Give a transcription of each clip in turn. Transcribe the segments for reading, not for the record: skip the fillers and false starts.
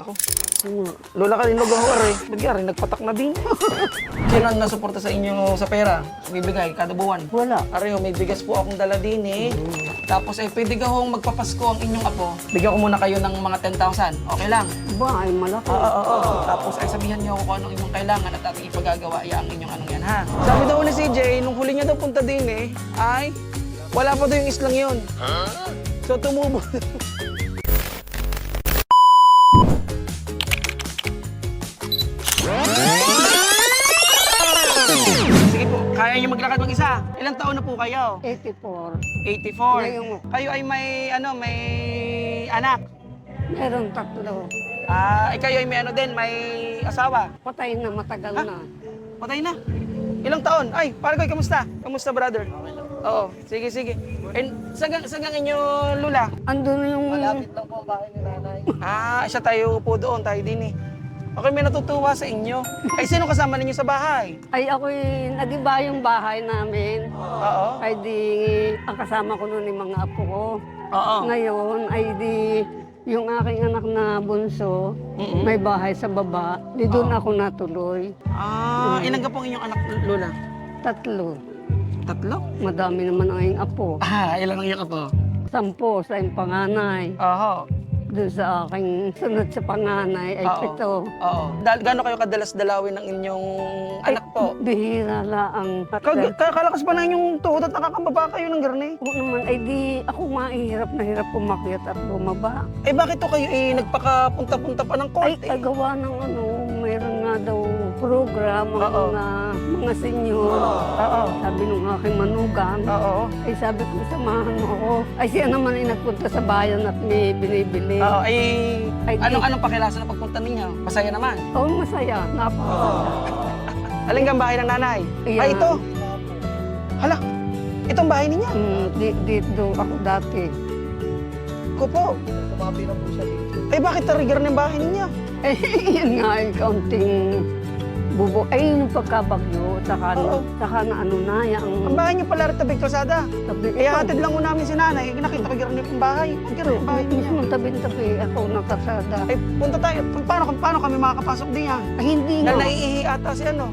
Ako. Lola ka rin nag-ahawar eh. Ba't rin nagpatak na din? Sino ang nasuporta sa inyo sa pera? Bibigay kada buwan? Wala. Areho, may bigas po akong dala din eh. Tapos pwede ka hong magpapasko ang inyong apo. Bigyan ko muna kayo ng mga 10,000. Okay lang? Ba, ay malaki. Oo. Tapos sabihan niyo ako kung anong inyong kailangan at ating ipagagawa ang inyong anong yan ha. Sabi daw ni CJ, nung huli niya daw punta din eh, ay wala pa daw yung islang yun. So tumubo. Sige po, kaya niyo maglakad mag-isa. Ilang taon na po kayo? 84. 84. Ngayon. Kayo ay may anak. Meron 3. Kayo ay may din, may asawa. Patay na, matagal na. Patay na. Ilang taon? Ay, para kayo, kamusta? Kamusta, brother? Oo, sige. And sagang inyo, Lula? Andun yung... Malapit lang po ang bahay ni nanay. Siya tayo po doon, tayo din eh. Okay, may natutuwa sa inyo. Ay, sino kasama ninyo sa bahay? Ay, ako'y nag-iba yung bahay namin. Oo. Ay di, ang kasama ko noon yung mga apo ko. Oo. Ngayon, ay di, yung aking anak na bunso, may bahay sa baba. Di doon ako natuloy. Ilan ka pong inyong anak, Lula? 3. 3? Madami naman ang aking apo. Ilan ang inyong apo? 10 sa yung panganay. Oo. Doon sa aking sunod sa panganay ay 7. Oo. Gaano kayo kadalas dalawin ng inyong anak po? Bihira lang. Kalakas pa na inyong tuhod at nakakababa kayo ng garni. Oo naman, ay di ako mahirap na hirap pumakyat at bumaba. Bakit to kayo nagpakapunta-punta pa ng Ay, korte? agawa ng mayroon nga daw program ang mga senyor. Sabi nung aking manugang, Oo. ay sabi ko, samahan mo ako. Ay siya naman ay nagpunta sa bayan at may binibili. Ay, Anong pakilasan na pagpunta ninyo? Masaya naman. Oo, masaya. Napakasaya. Aling ang bahay ng nanay? Ayan. Ito. Hala, itong bahay ninyo? Dito ako dati. Ko po. Tumabi na po siya dito. Bakit trigger ng bahay ninyo? Eh, yun nga ay kaunting bubo. Ay, yung pagkabagyo, saka na ano na, Ang yung bahay niyo pala rin tabing kalsada. tabi. Kaya hatid lang mo namin si nanay. Nakita ko gano'n yung bahay. Gano'n yung bahay ninyo. Mismo tabi-tabi ako nakasada. Punta tayo. Paano kami makakapasok din yan? Ay, hindi Dahil nga. naiihi ata si ano.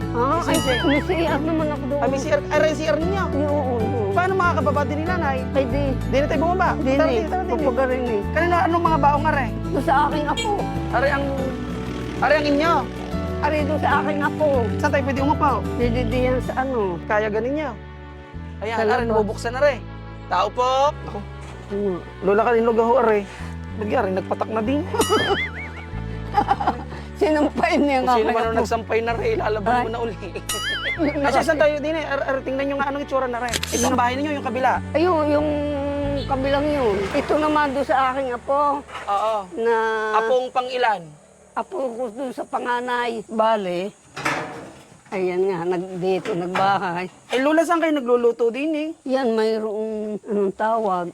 Ay, may CR naman ako doon. May CR ninyo. Oo. Paano makakababa din ni nanay? Ay, di. Di na tayo bumaba. Di Tara, ni. tara, tara, tara. Pupagarin ni. Kanina, anong mga baong are? Doon sa aking apo. Are ang inyo. Ari doon sa aking apo. Saan tayo pwede umapaw? Dididiyan sa ano. Kaya ganin niya. Ayan, Salamat. are, nabubuksan na rin. Tao po. Ako, Ano. Lola ka rin lugaw are. Rin, nagpatak na din. Sinampain niya Kung nga sino aking man ang apo. nagsampay na rin, lalaban mo na uli. Kasi saan tayo din eh? Tingnan nyo nga anong itsura na rin. Itong bahay ninyo, yung kabila. Ayun, yung kabilang yun. Ito naman doon sa aking apo. Oo. Na Apong pang ilan? apo ko doon sa panganay. Bale. Ayan nga, dito nagbahay. Lola, saan kayo nagluluto din eh? Yan, mayroong anong tawag.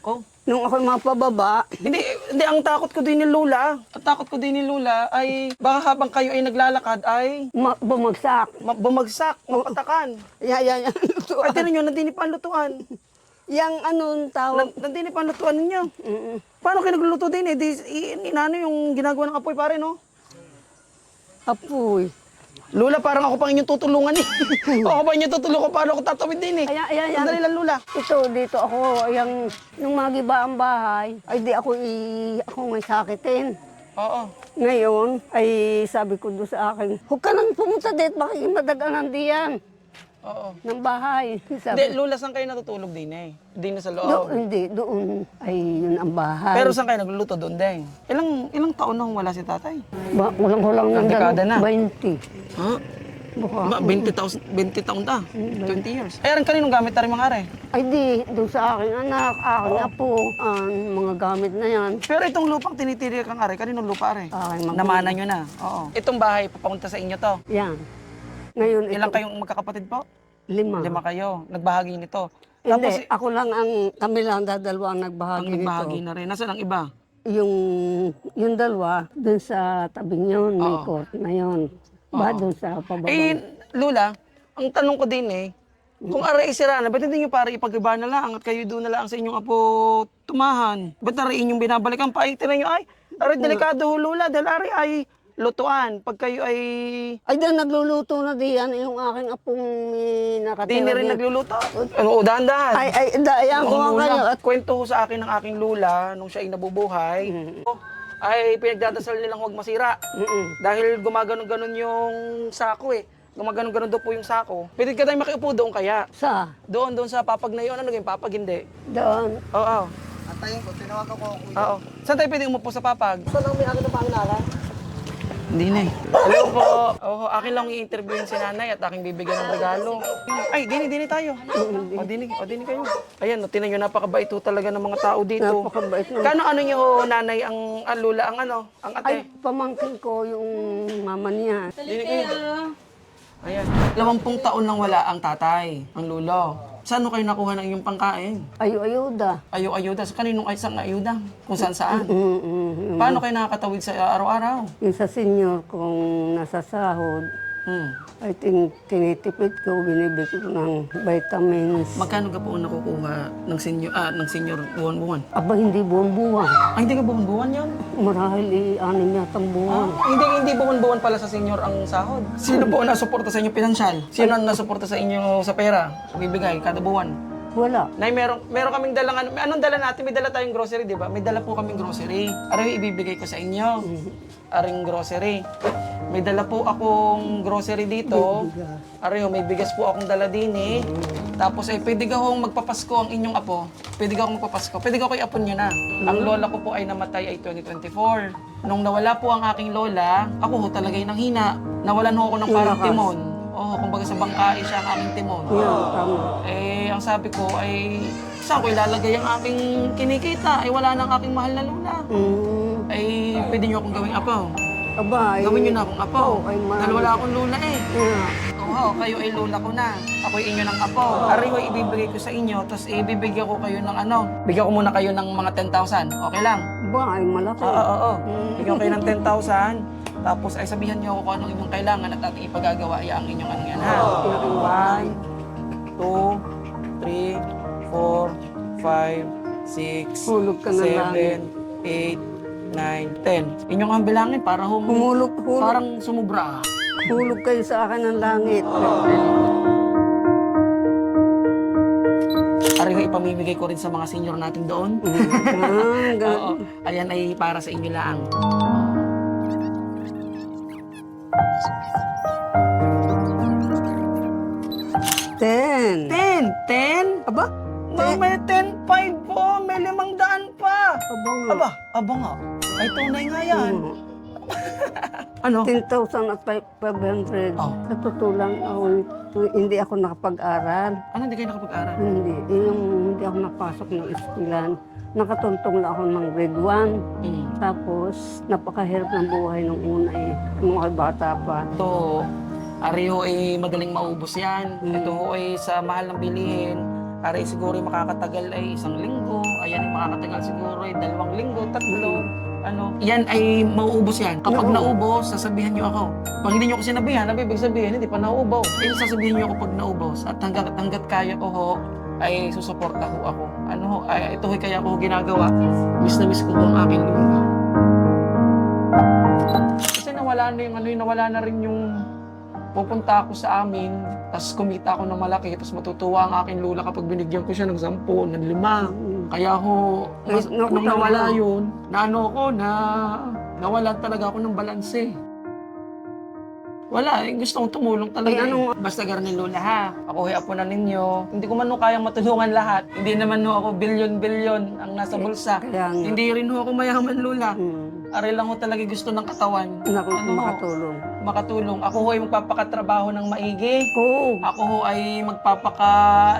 Oh. Nung ako mapababa, Hindi, ang takot ko din ni Lola. Ang takot ko din ni Lola ay baka habang kayo ay naglalakad ay bumagsak. bumagsak, mapatakan. Yan. Ay, tinan nyo, nandini pa ang lutuan. Yang anong tawag. Nandini pa ang lutuan ninyo. Mm-mm. Paano kayo nagluluto din eh? Inano yung ginagawa ng apoy pare, no? Apoy. Lola, parang ako pang inyong tutulungan eh. Ako pa inyong tutulungan paano ako tatawid din eh. Ayan. Sandali lang, Lola. Ito, dito ako, nung magiba ang bahay, ay di ako may sakitin. Oo. Ngayon, ay sabi ko doon sa akin, huwag ka nang pumunta dito, makikimadagaan diyan Oo. ng bahay. Hindi, Sabi, Lola, saan kayo natutulog din eh? Din na sa loob. doon, ay yun ang bahay. Pero saan kayo nagluluto doon din? Ilang taon nang wala si tatay? Walang ng Dekada na. 20. Ha? Baka. 20 taon ta. 20 years. Ay, kaninong gamit na rin mga are? Ay di, doon sa aking anak, aking apo, ang mga gamit na yan. Pero itong lupang tinitiri kang are, kaninong lupa are? Aking magulang. Namana nyo na. Oo. Itong bahay, papunta sa inyo to. Yan. Ngayon, Ilang ito, kayong magkakapatid po? 5. 5 kayo. Nagbahagi nito. Hindi, Tapos, ako lang kami lang dadalawa ang nagbahagi ang nagbahagi nito. na rin. Nasaan ang iba? Yung dalawa, dun sa tabing yun, may Oo. court na yun. Ba, dun sa pababa. Lola, ang tanong ko din eh, kung aray sira na, ba't hindi nyo para ipag-iba na lang at kayo doon na lang sa inyong apo tumahan? Ba't nariin yung binabalikan pa? Ay, tinan nyo, ay, Aray, delikado ho, Lola. Dahil aray ay lutuan. Pag kayo ay... Ay, dahil nagluluto na diyan yung aking apong nakatira. Di na rin diyan. nagluluto. Oo, dahan-dahan. Ay, ayan ko nga Lola, kayo. At kwento ho sa akin ng aking Lola nung siya ay nabubuhay. Ay pinagdadasal nilang huwag masira. Dahil gumaganon-ganon yung sako eh. Gumaganon-ganon daw po yung sako. Pwede ka tayo makiupo doon kaya. sa Doon sa papag na yun. Ano naging papag? Hindi. doon. Oo. Antayin ko, tinawagan ko ako. Oo. Saan tayo pwede umupo sa papag? Ito lang may akin na pangalan. Hindi na eh. Hello po. Oo, akin lang i-interviewin si nanay at aking bibigyan ng regalo. Ay, dini tayo. O, dini kayo. Ayan, no, tinan nyo, napakabait ho talaga ng mga tao dito. Napakabait naman. Kano ano nyo, nanay, ang lula, ang ate? Ay, pamangkin ko yung mama niya. Dini kayo. Ayan. 20 taon nang wala ang tatay, ang lulo. Saan kayo nakuha ng inyong pangkain? Ayuda. Ayuda. Sa kaninong ay isang ayuda? Kung saan? Paano kayo nakakatawid sa araw-araw? Yung sa senior kung nasa sahod, ay tinitipid ko, binibig ko ng vitamins. Magkano ka po nakukuha ng senior buwan-buwan? Aba, hindi buwan-buwan. Ay, hindi ka buwan-buwan yun? Marahil i-anim yatang buwan. Hindi buwan-buwan pala sa senior ang sahod. Sino po ang nasuporta sa inyo pinansyal? Sino ang nasuporta sa inyo sa pera? Bibigay kada buwan? Wala. Nay, meron kaming dalang anong dala natin? May dala tayong grocery, di ba? May dala po kaming grocery. Aray, ibibigay ko sa inyo. Aring grocery. May dala po akong grocery dito. Aray, may bigas po akong dala din eh. Tapos pwede ka hong magpapasko ang inyong apo. Pwede ka hong magpapasko. Pwede ka ko iapon nyo na. Ang lola ko po ay namatay ay 2024. Nung nawala po ang aking lola, ako ho talaga yung nanghina. Nawalan ho ako ng parang timon. Oo, kumbaga sa bangkai siya ang aking timon. Yan, tama. Ang sabi ko ay, saan ko ilalagay ang aking kinikita? Ay, wala na ang aking mahal na lola. Ay, pwede nyo akong gawing apaw. Aba, ay... Gawin nyo na akong apaw. Oo, ay marami. Dahil wala akong lola eh. Yeah. Oo, kayo ay lola ko na. Ako'y inyo ng apaw. Ariho, ibibigay ko sa inyo, tapos ibibigyan ko kayo ng bigyan ko muna kayo ng mga 10,000. Okay lang? Aba, ay malaki. Oo. Bigyan ko kayo ng 10,000. Tapos ay sabihan niyo ako kung anong inyong kailangan at ating ipagagawa ang inyong ano yan ha. 1, 2, 3, 4, 5, 6, Hulog ka na lang. 7, 8, 9, 10. Inyong ang bilangin para Hulog. parang sumubra. Hulog kayo sa akin ng langit. Ariho, ipamimigay ko rin sa mga senior natin doon. Oo. Ayan ay para sa inyo lang. Ten. 10? Aba? May 10.5 po. May 500 pa. Aba, Aba nga. Ay, tunay nga yan. Ano? 10,000 at 500. Oh. Sa totoo lang, hindi ako nakapag-aral. Ano, hindi kayo nakapag-aral? Hindi ako napasok ng eskwelahan. Nakatuntong lang ako ng grade 1. Tapos, napakahirap ng buhay nung una eh. Nung ako'y bata pa. Ito, Ariho ay magaling maubos yan. Ito ay sa mahal ng bilihin. Ari siguro ay makakatagal ay 1 linggo. Ayan ay makakatagal siguro ay 2 linggo, 3. Yan ay mauubos yan. Kapag naubos, sasabihan nyo ako. Pag hindi nyo ko sinabihan, ibig sabihin, hindi pa nauubos. Sasabihin nyo ako pag naubos. At hanggat kaya ko ho, ay susuporta ho ako. Ito ho kaya ko ginagawa. Miss na miss ko ang aking lula. Kasi nawala na rin yung pupunta ako sa amin, tapos kumita ako ng malaki, tapos matutuwa ang aking lula kapag binigyan ko siya ng 10, ng 5. Kaya ho, nung nawala yun, nawalan talaga ako ng balanse. Wala, gusto kong tumulong talaga. Basta garni lula ha. Ako apo na ninyo. Hindi ko man kayang matulungan lahat. Hindi naman ako bilyon-bilyon ang nasa bulsa. Hindi rin ako mayaman lula. Ari lang talaga gusto ng katawan. Makatulong. Makatulong. Ako ay magpapakatrabaho ng maigi. Oo. Ako ay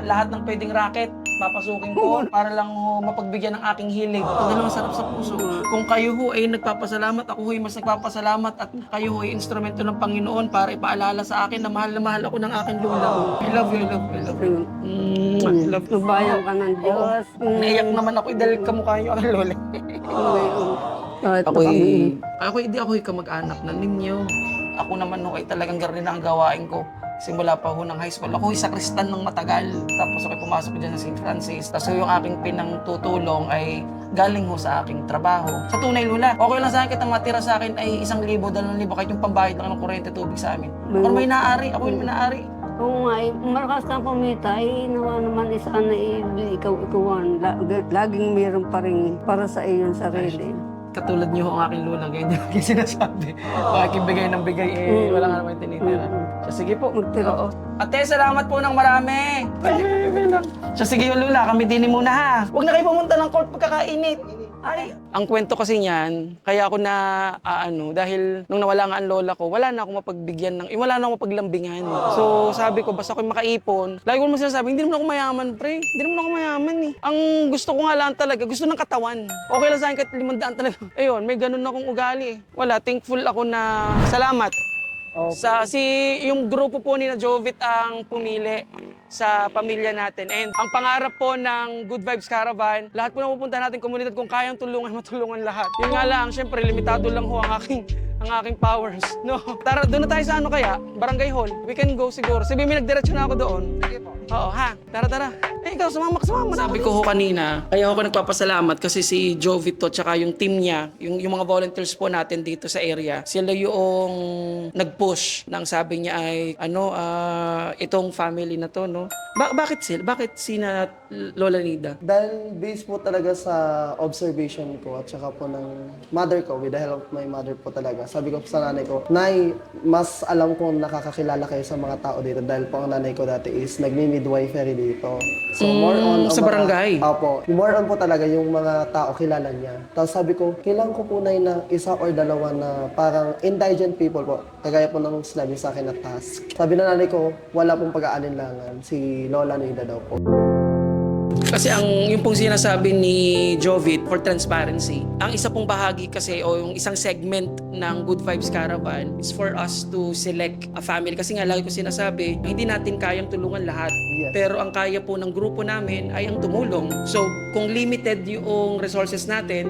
lahat ng pwedeng racket. Papasukin ko para lang mapagbigyan ng aking hilig. Ito na sarap sa puso. Kung kayo ay nagpapasalamat, ako ay mas nagpapasalamat at kayo ay instrumento ng Panginoon para ipaalala sa akin na mahal ako ng aking lula. I love you. I love you. Subayan ka ng Diyos. Naiyak naman ako dahil kamukha niyo ang lola. Hindi ako kamag-anak na ninyo. Ako naman ay talagang garin na ang gawain ko. Simula pa ho ng high school. Ako sa Kristan ng matagal. Tapos ako pumasok dyan sa St. Francis. Tapos yung aking pinangtutulong ay galing ho sa aking trabaho. Sa tunay, Lula, okay lang sa akin kitang matira sa akin ay 1,000, 2,000, kahit yung pambayad lang ng kuryente tubig sa amin. Ako may naari, ako yung may-ari. Oo nga, malakas kang kumita, nawa naman sana ikaw-ikawan. Laging meron pa rin para sa iyong sarili. Katulad niyo ang aking Lula, ganyan yung aking sinasabi. Aking bigay ng bigay, wala nga naman tinitira. So, sige po. Magtira. Oo. Ate, salamat po ng marami. Ay, lang. So, sige yung Lula, kami din muna ha. Huwag na kayo pumunta ng court pagkakainit. Ay, ang kwento kasi niyan, kaya ako na dahil nung nawala nga ang lola ko, wala na akong mapagbigyan wala na akong mapaglambingan. So sabi ko, basta ako makaipon, lagi ko naman sinasabi, hindi naman ako mayaman, pre. Hindi naman ako mayaman eh. Ang gusto ko nga lang talaga, gusto ng katawan. Okay lang sa akin kahit 500 talaga. Ayun, may ganun akong ugali eh. Wala, thankful ako na salamat. Yung grupo po ni na Jovit ang pumili sa pamilya natin. And ang pangarap po ng Good Vibes Caravan, lahat po na pupunta natin komunidad kung kayang tulungan, matulungan lahat. Yun nga lang, syempre limitado lang ho ang aking powers. No. Tara, doon na tayo sa kaya? Barangay Hall. We can go siguro. Sabi may nagdiretso na ako doon. Sige po. Oo, ha? Tara. Eh, ikaw, sumama. Sabi ko ho kanina, kaya ako nagpapasalamat kasi si Jovito tsaka yung team niya, yung mga volunteers po natin dito sa area, sila yung nag-push nang sabi niya ay, itong family na to, no? Bakit sina Lola Nida? Dahil based po talaga sa observation ko at saka po ng mother ko, with the help of my mother po talaga, sabi ko po sa nanay ko, Nay, mas alam kong nakakakilala kayo sa mga tao dito dahil po ang nanay ko dati is nagmi-midwifery dito. So more on sa barangay? Opo. More on po talaga yung mga tao kilala niya. Tapos sabi ko, kailangan ko po na isa or dalawa na parang indigent people po. Kagaya po ng sinabi sa akin na task. Sabi na nanay ko, wala pong pag-aalinlangan. Si Lola Nida daw po. Kasi yung pong sinasabi ni Jovit for transparency, ang isa pong bahagi kasi o yung isang segment ng Good Vibes Caravan is for us to select a family. Kasi nga lagi ko sinasabi, hindi natin kayang tulungan lahat. Yes. Pero ang kaya po ng grupo namin ay ang tumulong. So kung limited yung resources natin,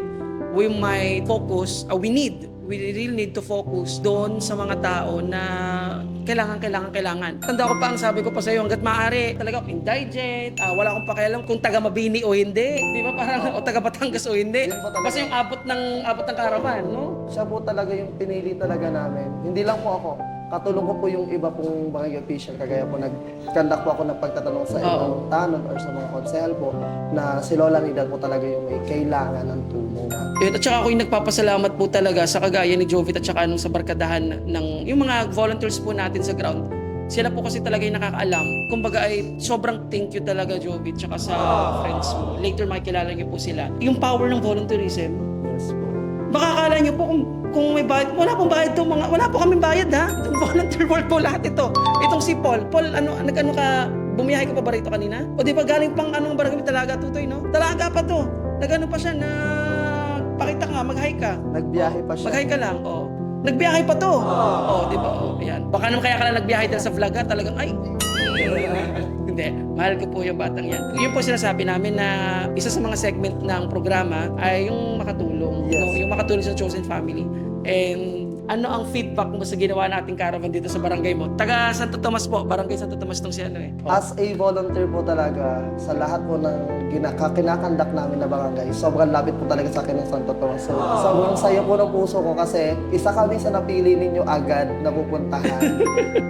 we might focus, we really need to focus doon sa mga tao na kailangan. Tanda ko pa ang sabi ko pa sa iyo, hanggat maaari, talaga indigent, wala akong pakialam kung taga Mabini o hindi. Di ba parang, o taga Batangas o hindi. Yun po talaga. Basta yung abot ng caravan, no? Siya po talaga yung pinili talaga namin. Hindi lang po ako. Katulong ko po yung iba pong barangay official. Kagaya po nag-conduct po ako ng pagtatanong sa ibang tanod or sa mga konsehal po na si Lola Nida po talaga yung may kailangan ng tulong. At saka ako yung nagpapasalamat po talaga sa kagaya ni Jovit at saka nung sa barkadahan ng yung mga volunteers po natin sa ground. Sila po kasi talaga yung nakakaalam. Kumbaga ay sobrang thank you talaga Jovit tsaka sa friends mo. Later makikilala niyo po sila. Yung power ng volunteerism. Yes po. Baka akala niyo po kung may bayad, wala pong bayad to wala po kaming bayad ha. Itong volunteer work po lahat ito. Itong si Paul, bumiyahe ka pa ba rito kanina? O di ba galing pang barangay Talaga Tutoy, no? Talaga pa to. Nagano pa siya na pakita ka, mag-hike ka. Nagbiyahe pa siya. Mag-hike ka lang, oh. Nagbiyahe pa to. Oh, di ba? Oh, ayan. Baka naman kaya ka lang nagbiyahe dahil sa vlog ha, talagang ay. Hindi, mahal ko po yung batang yan. Yun po sinasabi namin na isa sa mga segment ng programa ay yung makatulong. Yes. No? Yung makatulong sa chosen family. And ano ang feedback mo sa ginawa nating caravan dito sa barangay mo? Taga Santo Tomas po, barangay Santo Tomas tong si Oh. As a volunteer po talaga, sa lahat po ng kinakandak namin na barangay, sobrang lapit po talaga sa akin ng Santo Tomas. So, sobrang saya po ng puso ko kasi isa kami sa napili ninyo agad na pupuntahan.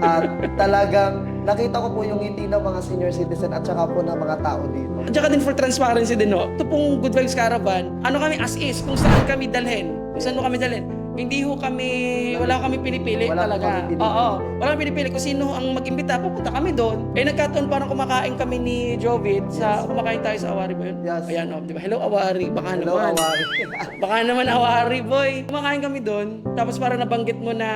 At talagang nakita ko po yung ngiti ng mga senior citizen at saka po ng mga tao dito. At saka din for transparency din, no? Ito pong Good Vibes Caravan, kami as is, kung saan kami dalhin. Saan mo kami dalhin? Hindi wala kami pinipili Wala talaga. kami pinipili. Oo, wala kami pinipili. Kung sino ang mag-imbita, pupunta kami doon. Nagkataon parang kumakain kami ni Jovit kumakain tayo sa Awari ba yun? Yes. Ayan, di ba? Hello, Awari. Baka Hello, naman. Awari. Baka naman Awari, boy. Kumakain kami doon. Tapos parang nabanggit mo na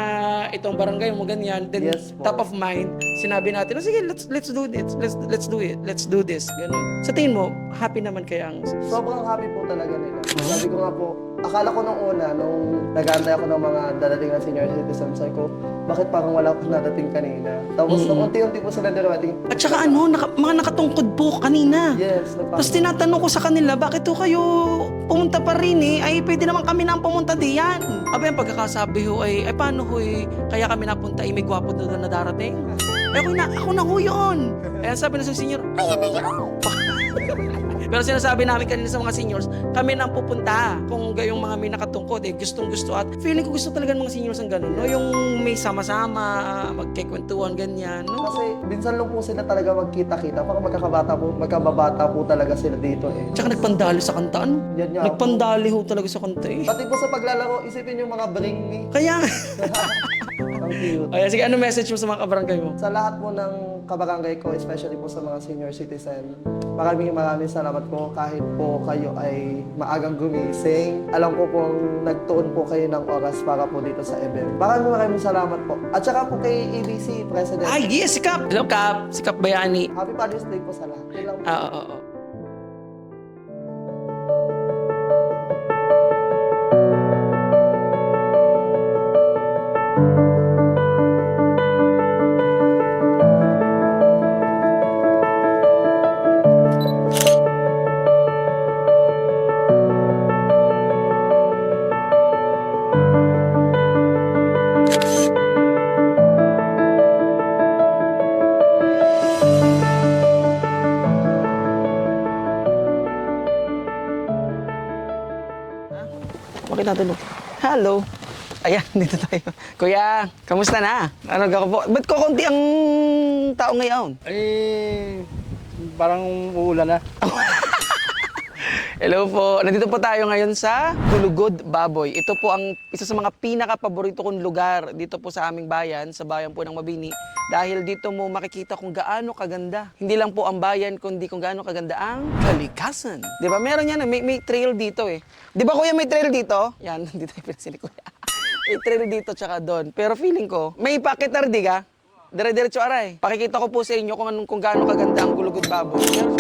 itong barangay mo, ganyan. Then, Yes, po. top of mind, sinabi natin, sige, let's do this. Let's do it. Let's do this. Ganun. Sa tingin mo, happy naman kaya ang... Sobrang happy po talaga nila. Sabi ko nga po, akala ko nung una, nung nag-aantay ako ng mga dadating na senior citizens, sabi ko, bakit parang wala akong nadating kanina? Tapos nung unti-unti po sila darating, At saka mga nakatungkod po kanina. yes, Tapos tinatanong ko sa kanila, bakit to kayo pumunta pa rin eh? Ay, pwede naman kami na ang pumunta diyan. Aba yung pagkakasabi ho ay paano ho kaya kami napunta may gwapo doon na darating? Ako na ho yun. Kaya sabi na sa senior, ayan na yun. Pero sinasabi namin kanina sa mga seniors, kami na ang pupunta. Kung gayong mga may nakatungkod, gustong gusto at feeling ko gusto talaga ng mga seniors ang ganun, no? Yung may sama-sama, magkikwentuhan, ganyan, no? Kasi minsan lang po sila talaga magkita-kita. Parang magkababata po talaga sila dito eh. Tsaka nagpandali sa kanta, ano? Yan nga. Nagpandali ho talaga sa kanta eh. Pati po sa paglalaro, isipin yung mga bring me. Kaya, Ang cute. ay, sige, ano message mo sa mga kabarangay mo? Sa lahat po ng kabarangay ko, especially po sa mga senior citizen, maraming salamat po kahit po kayo ay maagang gumising. Alam ko pong nagtuon po kayo ng oras para po dito sa event. Maraming salamat po. At saka po kay ABC President. Ay, yes, si Kap! Hello, Kap! Si Kap Bayani. Happy Father's Day po sa lahat. Yun lang po. Oo. Bakit natin? Hello. Ayan, dito tayo. Kuya, kamusta na? Ano ka po? Ba't kukunti ang tao ngayon? Eh, parang uulan na. Hello po. Nandito po tayo ngayon sa Gulugod Baboy. Ito po ang isa sa mga pinaka-paborito kong lugar dito po sa aming bayan, sa bayan po ng Mabini. Dahil dito mo makikita kung gaano kaganda. Hindi lang po ang bayan, kundi kung gaano kaganda ang kalikasan. Di ba? Meron yan, may trail dito eh. Di ba kuya may trail dito? Yan, dito yung pinasili kuya. May trail dito tsaka doon. Pero feeling ko, may pakitar di ka? Dire-diretso aray. Pakikita ko po sa inyo kung gaano kaganda ang Gulugod Baboy. Pero,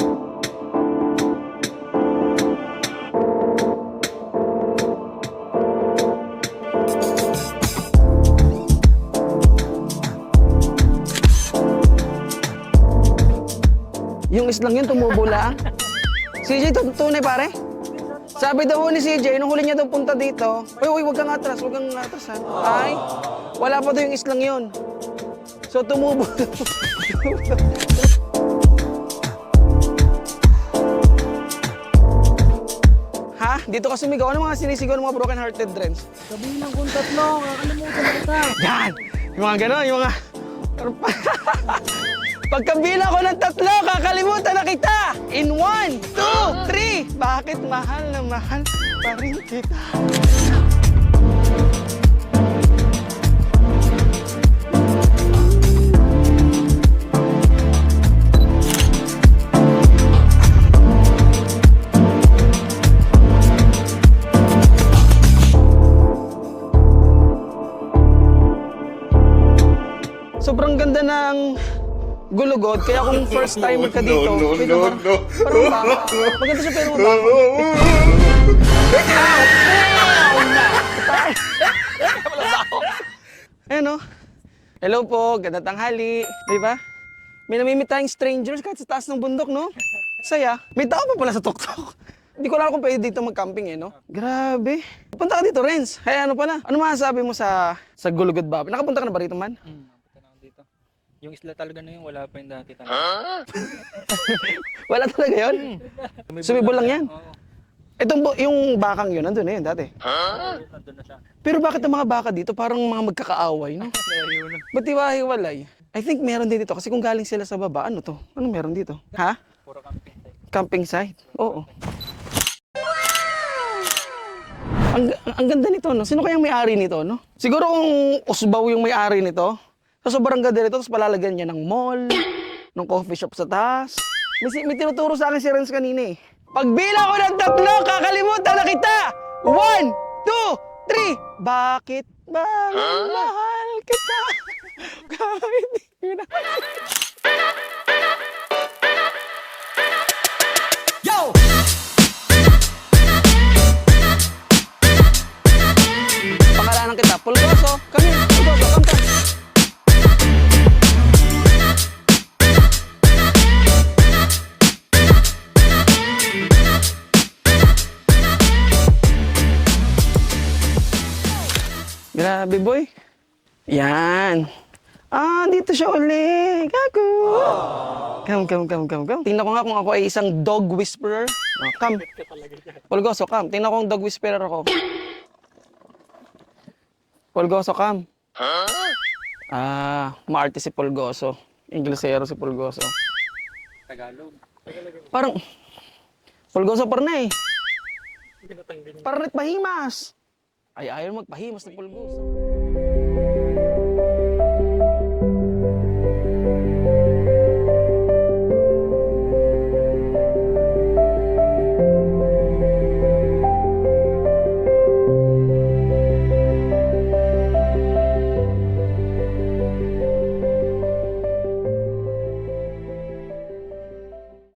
yung islang yun, tumubo lang. CJ, tunay pare? Sabi daw ni CJ, nung huli niya daw punta dito, uy, wag kang atras ha. Ay, wala pa daw yung islang yun. So, tumubo. Ha? Dito ka sumigaw. Ano mga sinisigaw ng mga broken-hearted dreams? Sabihin ng kung tatlo, kakalimutan na kita. Yan! Yung mga gano'n, yung mga... Pagkabila ko ng 3, kakalimutan na kita! In 1, 2, 3! Bakit mahal na mahal pa rin kita? Sobrang ganda ng Gulugod, kaya kung first timer ka dito, parang baka. Maganda siya pero mabaka. Ayan o. Hello po, ganda tanghali. Di ba? May namimit tayong strangers kahit sa taas ng bundok, no? Saya. May tao pa pala sa tuktok. Hindi ko alam kung pwede dito mag-camping eh, no? Grabe. Punta ka dito, Renz. Kaya ano pala? Ano masasabi mo sa Gulugod Baboy? Nakapunta ka na ba rito man? Punta na ako dito. Yung isla talaga na yun, wala pa yung dati. Wala talaga yun. Sumibol lang yan. Oo, Yung bakang yun, nandun na yun dati. nandun na siya. Pero bakit ang mga baka dito parang mga magkakaaway, no? Kaya yun. Ba't hiwa-hiwalay? I think meron din dito kasi kung galing sila sa baba, ano to? Ano meron dito? Ha? Puro camping site. Camping site? Oo. Ang ganda nito, no? Sino kayang may-ari nito, no? Siguro kung Usbaw yung may-ari nito, so sobrang ganda nito, tapos palalagyan niya ng mall, ng coffee shop sa taas. May tinuturo sa akin si Renz kanina eh. Pagbilang ko ng 3, kakalimutan na kita! 1, 2, 3! Bakit ba mahal kita? Kahit di na... Yo! Pangalanan kita, Pulgoso. Kami, Pulgoso, kanta. Grabe, boy. Yan. Ah, dito siya uli. Gago. Come. Tingnan ko nga kung ako ay isang dog whisperer. Oh, come. Pulgoso, come. Tingnan ko kung dog whisperer ako. Pulgoso, come. Ah, maarte si Pulgoso. Inglesero si Pulgoso. Tagalog. Parang, Pulgoso parang na eh. Parang nagpahimas. Ay, ayaw magpahimas ng Pulgoso.